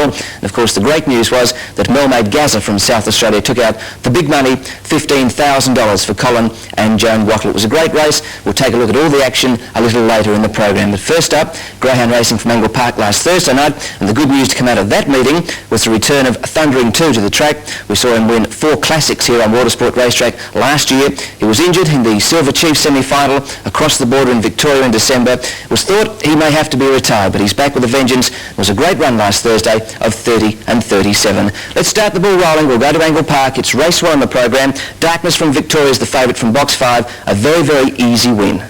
And of course, the great news was that Melmade Gazza from South Australia took out the big money, $15,000 for Colin and Joan Wachtel. It was a great race. We'll take a look at all the action a little later in the program. But first up, Greyhound racing from Angle Park last Thursday night, and the good news to come out of that meeting was the return of Thundering 2 to the track. We saw him win 4 classics here on Watersport Racetrack last year. He was injured in the Silver Chief semi-final across the border in Victoria in December. It was thought he may have to be retired, but he's back with a vengeance. It was a great run last Thursday of 30 and 37. Let's start the ball rolling. We'll go to Angle Park. It's race 1 on the program. Darkness from Victoria is the favourite from box 5. A very, very easy win.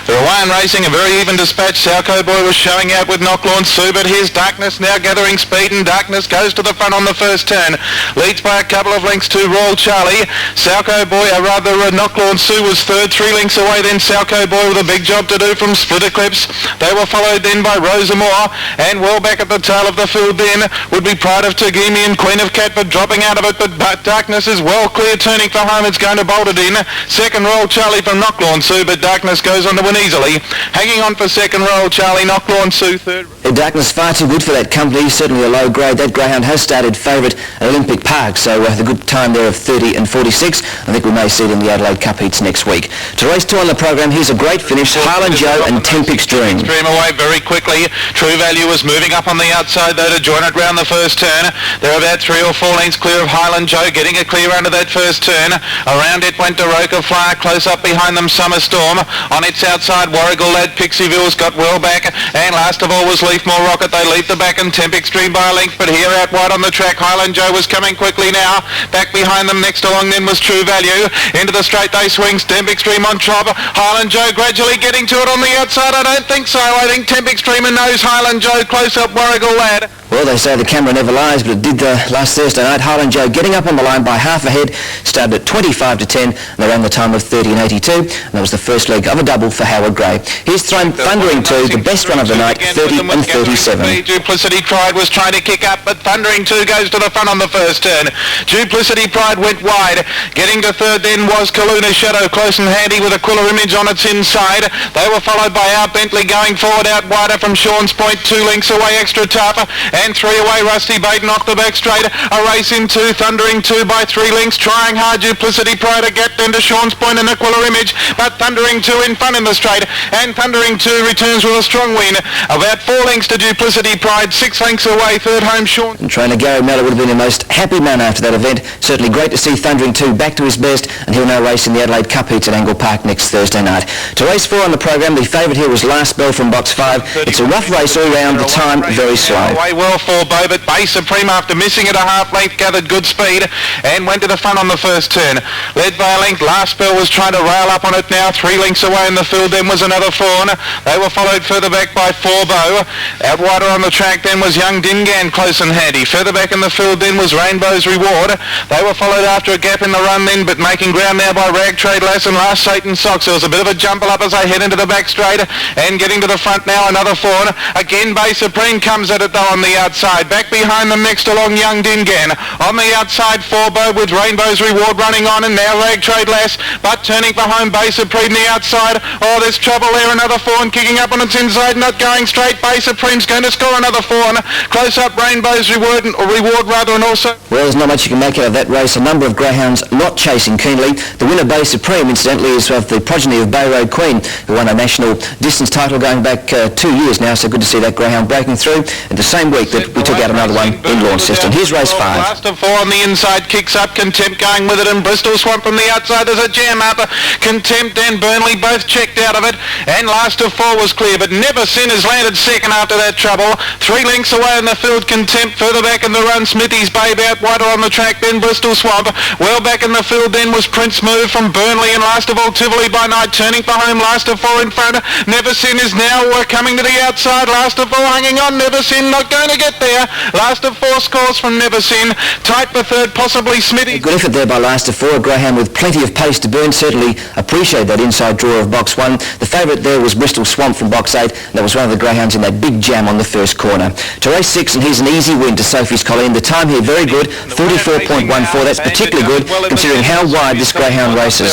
The Hawaiian racing, a very even dispatch. Salco Boy was showing out with Knocklawn Sue, but here's Darkness now gathering speed, and Darkness goes to the front on the first turn. Leads by a couple of lengths to Royal Charlie. Salco Boy, Knocklawn Sue was third, 3 lengths away. Then Salco Boy with a big job to do from Split Eclipse. They were followed then by Rosa Moore, and well back at the tail of the field then would be Pride of Tagimi and Queen of Catford dropping out of it, but Darkness is well clear, turning for home. It's going to bolt it in. Second, Royal Charlie from Knocklawn Sue, but Darkness goes on to win easily. Hanging on for second, Royal Charlie. Knocklawn Sue third. Darkness far too good for that company, certainly a low grade. That Greyhound has started favourite at Olympic Park, so the good time there of 30 and 46. I think we may see it in the Adelaide Cup heats next week. To race 2 on the program, here's a great finish. Highland Joe and Tempix Dream. Dream away very quickly. True Value was moving up on the outside though to join it round the first turn. They're about 3 or 4 lengths clear of Highland Joe, getting it clear under that first turn. Around it went Daroka Flyer, close up behind them Summer Storm. On its outside, Warrigal Lad, Pixieville's got well back, and last of all was Leafmore Rocket. They leave the back and Tempix Dream by a length, but here out wide on the track, Highland Joe was coming quickly now. Back behind them, next along then was True Value. Into the straight they swings, Tempix Dream on top. Highland Joe gradually getting to it on the outside. I don't think so. I think Tempix Dream knows Highland Joe, close up Warrigal Lad. Well, they say the camera never lies, but it did last Thursday night. Highland Joe getting up on the line by half a head, started at 25 to 10, and they ran the time of 30 and 82, and that was the first leg of a double for Howard Gray. He's thrown Thundering 2, the best run of the night, 30 and 37. Duplicity Pride was trying to kick up, but Thundering 2 goes to the front on the first turn. Duplicity Pride went wide. Getting to third then was Kaluna Shadow, close and handy with a Quiller Image on its inside. They were followed by Out Bentley going forward out wider from Sean's Point, 2 lengths away Extra Tough, and 3 away Rusty Baden off the back straight. A race in 2, Thundering 2 by 3 lengths, trying hard. Duplicity Pride to get into Sean's Point and a Quiller Image, but Thundering 2 in front in the straight, and Thundering 2 returns with a strong win. About 4 lengths to Duplicity Pride, 6 lengths away, third home Sean. And trainer Gary Mellor would have been the most happy man after that event. Certainly great to see Thundering 2 back to his best, and he'll now race in the Adelaide Cup heats at Angle Park next Thursday night. To race 4 on the program, the favourite here was Last Bell from box 5. It's a rough race all round, the time very slow. Away well for Bo, but Bay Supreme after missing it a half length gathered good speed and went to the front on the first turn. Led by a length, Last Bell was trying to rail up on it now, 3 lengths away in the field then was another Fawn. They were followed further back by 4 Bo. Out wider on the track then was Young Dingan close and handy. Further back in the field then was Rainbow's Reward. They were followed after a gap in the run then, but making ground now by Rag Trade Lass and Last Satan Socks. There was a bit of a jumble up as they head into the back straight, and getting to the front now another Fawn. Again Bay Supreme comes at it though on the outside. Back behind them next along Young Dingan. On the outside 4 Bo with Rainbow's Reward running on, and now Rag Trade Lass, but turning for home Bay Supreme the outside. Oh, there's trouble there. Another Fawn kicking up on its inside, not going straight. Bay Supreme's going to score another Fawn. Close up Rainbow's Reward rather, and also... Well, there's not much you can make out of that race. A number of greyhounds not chasing keenly. The winner, Bay Supreme, incidentally, is of the progeny of Bay Road Queen, who won a national distance title going back 2 years now, so good to see that greyhound breaking through. And the same week that we took out another one in Launceston. Here's race 5. Last of 4 on the inside, kicks up, Contempt going with it, and Bristol Swamp from the outside. There's a jam up. Contempt and Burnie both checked out of it, and last of 4 was clear, but Never Sin has landed second after that trouble. 3 lengths away in the field, Contempt. Further back in the run, Smithy's Babe out wider on the track, then Bristol Swamp. Well back in the field then was Prince Move from Burnley, and last of all Tivoli by Night turning for home. Last of 4 in front. Never Sin is now coming to the outside. Last of 4 hanging on. Never Sin not going to get there. Last of 4 scores from Never Sin. Tight for third, possibly Smithy. A good effort there by Last of 4. A greyhound with plenty of pace to burn. Certainly a appreciated that inside draw of box 1. The favourite there was Bristol Swamp from box 8. That was one of the greyhounds in that big jam on the first corner. To race 6, and here's an easy win to Sophie's Colleen. The time here very good, 44.14. That's particularly good considering how wide this greyhound races.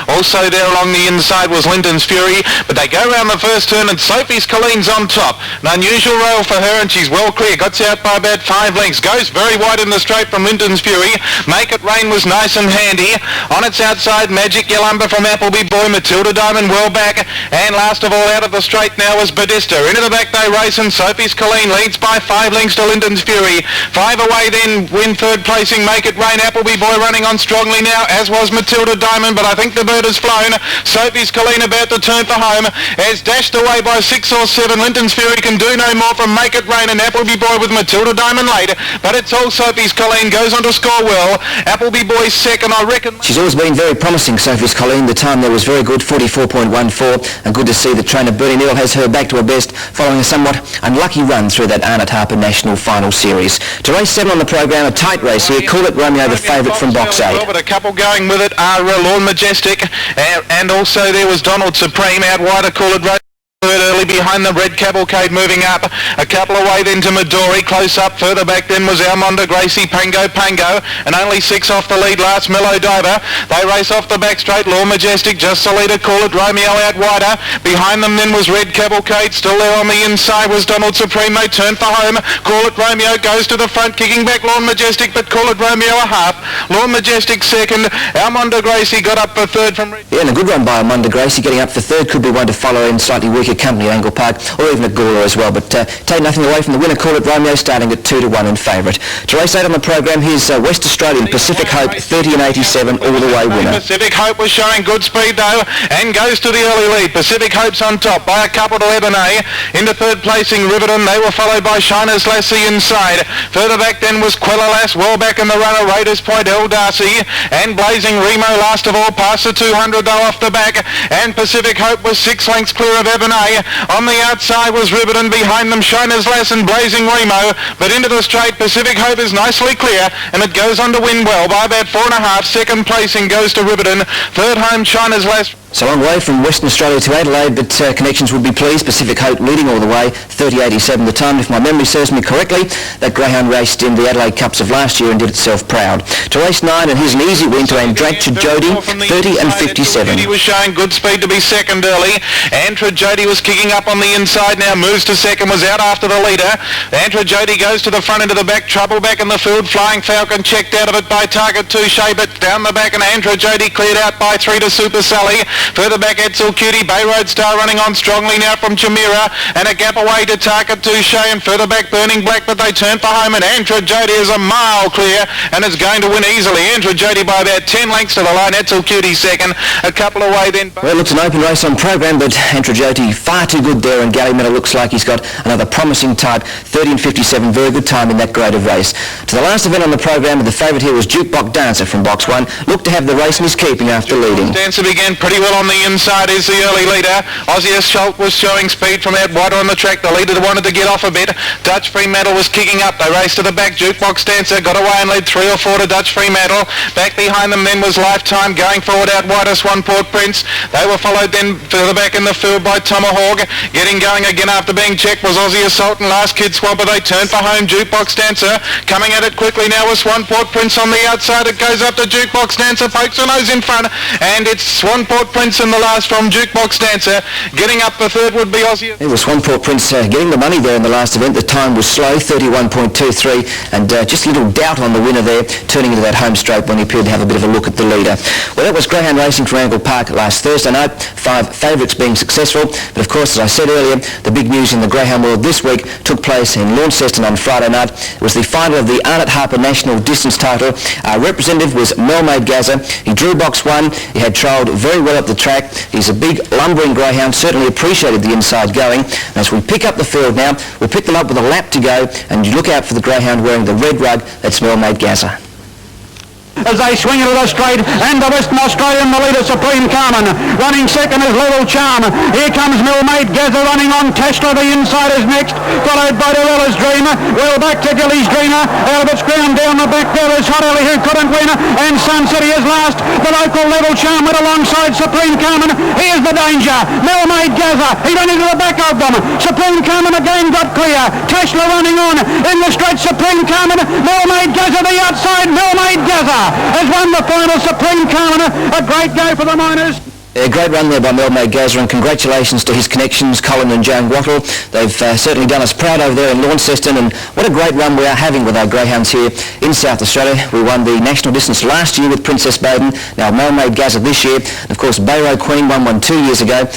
Also there along the inside was Linton's Fury, but they go around the first turn and Sophie's Colleen's on top. An unusual rail for her, and she's well clear. Got out by about 5 lengths. Goes very wide in the straight from Linton's Fury. Make It Rain was nice and handy. On its outside, Magic Yalumba from Appleby Boy. Matilda Diamond well back. And last of all out of the straight now was Badista. Into the back they race, and Sophie's Colleen leads by 5 lengths to Linton's Fury. 5 away then win third placing Make It Rain. Appleby Boy running on strongly now, as was Matilda Diamond, but I think the bird has flown. Sophie's Colleen about to turn for home. Has dashed away by 6 or 7. Linton's Fury can do no more from Make It Rain, and Appleby Boy with Matilda Diamond late. But it's all Sophie's Colleen goes on to score well. Appleby Boy second, I reckon. She's always been very promising, Sophie's Colleen. The time there was very good, 44.14, and good to see the trainer Burnie Neale has her back to her best following a somewhat unlucky run through that Andtra National Final Series. To race 7 on the programme, a tight race here. Call It Romeo, the favourite from box 8. Well, but a couple going with it are Lawn Majestic, and also there was Donald Supreme out wider. Call It Romeo early behind the red cavalcade moving up. A couple away then to Midori, close up. Further back then was Almonda Gracie, Pango, and only 6 off the lead last Mellow Diver. They race off the back straight. Law Majestic just the leader. Call It Romeo out wider. Behind them then was red cavalcade. Still there on the inside was Donald Supreme. They turn for home. Call It Romeo goes to the front, kicking back Lawn Majestic, but Call It Romeo a half. Lawn Majestic second. Almonda Gracie got up for third from... Yeah, and a good run by Almonda Gracie getting up for third. Could be one to follow in slightly weaker company at Angle Park, or even at Gawler as well, but take nothing away from the winner. Call It Romeo starting at 2-1 in favourite. To race 8 on the programme, here's West Australian Pacific Hope, 30 and 87, all the way winner. Pacific Hope was showing good speed though, and goes to the early lead. Pacific Hope's on top by a couple to Ebony. Into third placing Riverton. They were followed by Shiner's Lassie inside. Further back then was Quellalas, well back in the runner. Raiders Point, El Darcy, and Blazing Remo last of all past the 200 though off the back, and Pacific Hope was 6 lengths clear of Ebony. On the outside was Riverton, behind them Shiner's Lass and Blazing Remo, but into the straight Pacific Hope is nicely clear, and it goes on to win well by about 4.5. Second placing goes to Riverton. Third home Shiner's Lass. So long way from Western Australia to Adelaide, but connections would be pleased. Pacific Hope leading all the way, 30.87 the time. If my memory serves me correctly, that greyhound raced in the Adelaide Cups of last year and did itself proud. To race 9, and here's an easy win to Andtra Jody, 30 and 57. Jody was showing good speed to be second early. Andtra Jody was kicking up on the inside now, moves to second, was out after the leader. Andtra Jody goes to the front into the back, trouble back in the field. Flying Falcon checked out of it by Target 2 Shea, but down the back, and Andtra Jody cleared out by 3 to Super Sally. Further back Edsel Cutie, Bay Road Star running on strongly now from Chimera, and a gap away to Target 2 Shea, and further back Burning Black, but they turn for home, and Andtra Jody is a mile clear and is going to win easily. Andtra Jody by about 10 lengths to the line. Edsel Cutie second, a couple away then. Well, it looks an open race on programme, but Andtra Jody far too good there, and Gally Miller looks like he's got another promising type, 30 and 57, very good time in that grade of race. To the last event on the programme, the favourite here was Jukebox Dancer from box 1. Looked to have the race in his keeping after leading. Dancer began pretty well on the inside, is the early leader. Ozzius Schultz was showing speed from out wider on the track. The leader wanted to get off a bit. Dutch Fremantle was kicking up. They raced to the back. Jukebox Dancer got away and led 3 or 4 to Dutch Fremantle. Back behind them then was Lifetime, going forward out wider Swanport Prince. They were followed then further back in the field by Tomahawk. Getting going again after being checked was Aussie Assault and Last Kid Swamper. They turned for home. Jukebox Dancer coming at it quickly now with Swanport Prince on the outside. It goes up to Jukebox Dancer, pokes her nose in front, and it's Swanport Prince in the last from Jukebox Dancer. Getting up the third would be Aussie. It was Swanport Prince getting the money there in the last event. The time was slow, 31.23, and just a little doubt on the winner there, turning into that home straight when he appeared to have a bit of a look at the leader. Well, that was Greyhound racing from Angle Park last Thursday night. 5 favourites being successful, but of course, as I said earlier, the big news in the Greyhound world this week took place in Launceston on Friday night. It was the final of the Arnott-Harper National Distance title. Our representative was Melmade Gazza. He drew box 1. He had trialled very well up the track. He's a big lumbering greyhound, certainly appreciated the inside going. And as we pick up the field now, we'll pick them up with a lap to go, and you look out for the greyhound wearing the red rug. That's Melmade Gazza. as they swing into the straight, and the Western Australian, the leader, Supreme Carmen. Running second is Level Charm. Here comes Melmade, Gazza running on. Tashler, the inside, is next, followed by Dorella's Dreamer. Well back to Gilly's Dreamer. Out of its ground down the back there is Hot Ellie, who couldn't win, and Sun City is last. The local Level Charm went alongside Supreme Carmen. Here's the danger. Melmade, Gazza. He went into the back of them. Supreme Carmen again got clear. Tashler running on. In the stretch, Supreme Carmen. Melmade, Gazza the outside. Melmade, Gazza has won the final. Supreme Carmen, a great go for the Miners. A great run there by Melmade Gazza, and congratulations to his connections, Colin and Joan Wachtel. They've certainly done us proud over there in Launceston, and what a great run we are having with our greyhounds here in South Australia. We won the national distance last year with Princess Baden, now Melmade Gazza this year, and of course Bayrow Queen won one 2 years ago.